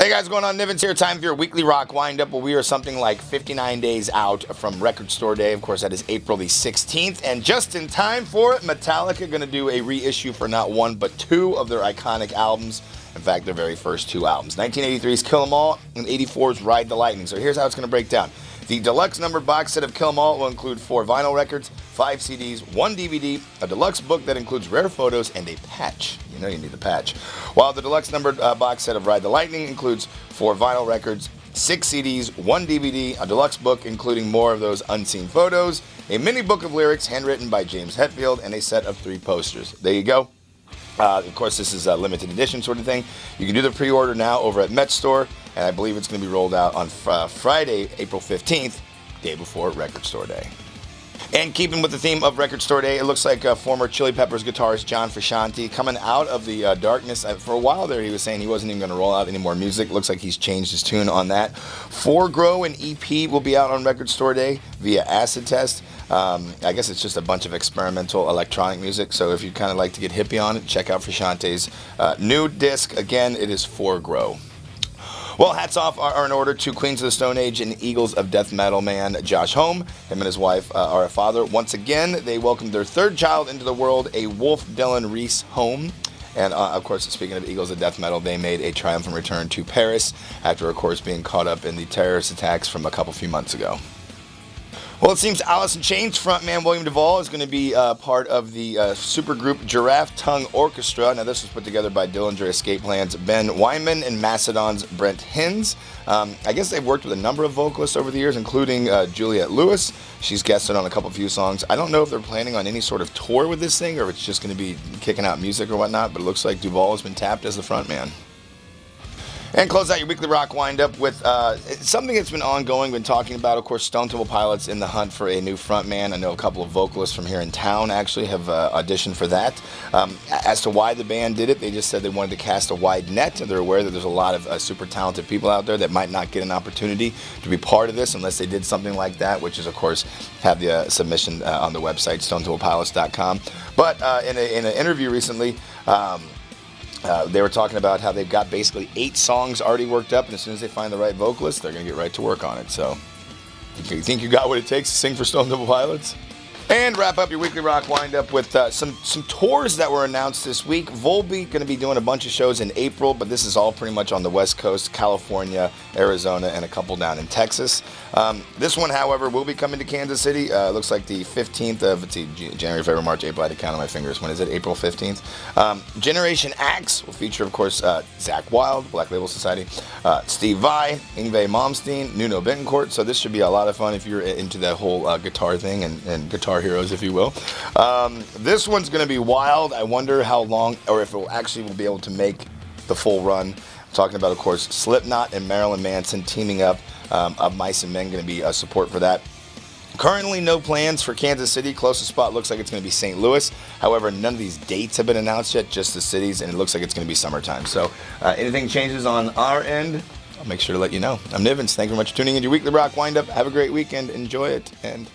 Hey guys, what's going on? Nivens here. Time for your weekly rock windup. Well, we are something like 59 days out from Record Store Day. Of course, that is April the 16th. And just in time for it, Metallica going to do a reissue for not one, but two of their iconic albums. In fact, their very first two albums. 1983's Kill 'Em All and 84's Ride the Lightning. So here's how it's going to break down. The deluxe numbered box set of Kill 'Em All will include 4 vinyl records, 5 CDs, 1 DVD, a deluxe book that includes rare photos, and a patch. You know you need the patch. While the deluxe numbered box set of Ride the Lightning includes 4 vinyl records, 6 CDs, 1 DVD, a deluxe book including more of those unseen photos, a mini book of lyrics handwritten by James Hetfield, and a set of 3 posters. There you go. Of course, this is a limited edition sort of thing. You can do the pre-order now over at Met Store, and I believe it's going to be rolled out on Friday, April 15th, day before Record Store Day. And keeping with the theme of Record Store Day, it looks like former Chili Peppers guitarist John Frusciante coming out of the darkness. For a while there, he was saying he wasn't even going to roll out any more music. Looks like he's changed his tune on that. Grow, an EP, will be out on Record Store Day via Acid Test. I guess it's just a bunch of experimental electronic music, so if you kind of like to get hippie on it, check out Frusciante's new disc. Again, it is Grow. Well, hats off are in order to Queens of the Stone Age and Eagles of Death Metal man Josh Homme. Him and his wife are a father. Once again, they welcomed their 3rd child into the world, a Wolf Dylan Reese Homme. And, of course, speaking of Eagles of Death Metal, they made a triumphant return to Paris after, of course, being caught up in the terrorist attacks from a few months ago. Well, it seems Alice in Chains frontman William Duvall is going to be part of the supergroup Giraffe Tongue Orchestra. Now, this was put together by Dillinger Escape Plan's Ben Wyman and Mastodon's Brent Hinz. I guess they've worked with a number of vocalists over the years, including Juliette Lewis. She's guested on a few songs. I don't know if they're planning on any sort of tour with this thing or if it's just going to be kicking out music or whatnot, but it looks like Duvall has been tapped as the frontman. And close out your weekly rock windup with something that's been ongoing, been talking about, of course, Stone Temple Pilots in the hunt for a new frontman. I know a couple of vocalists from here in town actually have auditioned for that. As to why the band did it, they just said they wanted to cast a wide net. They're aware that there's a lot of super talented people out there that might not get an opportunity to be part of this unless they did something like that, which is, of course, have the submission on the website, StoneTemplePilots.com. But in an interview recently, they were talking about how they've got basically 8 songs already worked up, and as soon as they find the right vocalist, they're going to get right to work on it. So, you think you got what it takes to sing for Stone Temple Pilots? And wrap up your weekly rock windup with some tours that were announced this week. Volbeat going to be doing a bunch of shows in April, but this is all pretty much on the West Coast, California, Arizona, and a couple down in Texas. This one, however, will be coming to Kansas City. Looks like the 15th of, let's see, January, February, March, April. I had to count on my fingers. When is it? April 15th. Generation Axe will feature, of course, Zakk Wylde, Black Label Society, Steve Vai, Yngwie Malmsteen, Nuno Bettencourt. So this should be a lot of fun if you're into that whole guitar thing and guitar heroes, if you will. This one's going to be wild. I wonder how long, or if it will be able to make the full run. I'm talking about, of course, Slipknot and Marilyn Manson teaming up. Of Mice and Men going to be support for that. Currently, no plans for Kansas City. Closest spot looks like it's going to be St. Louis. However, none of these dates have been announced yet, just the cities, and it looks like it's going to be summertime. So, anything changes on our end, I'll make sure to let you know. I'm Nivens. Thank you very much for tuning in to your weekly rock windup. Have a great weekend. Enjoy it, and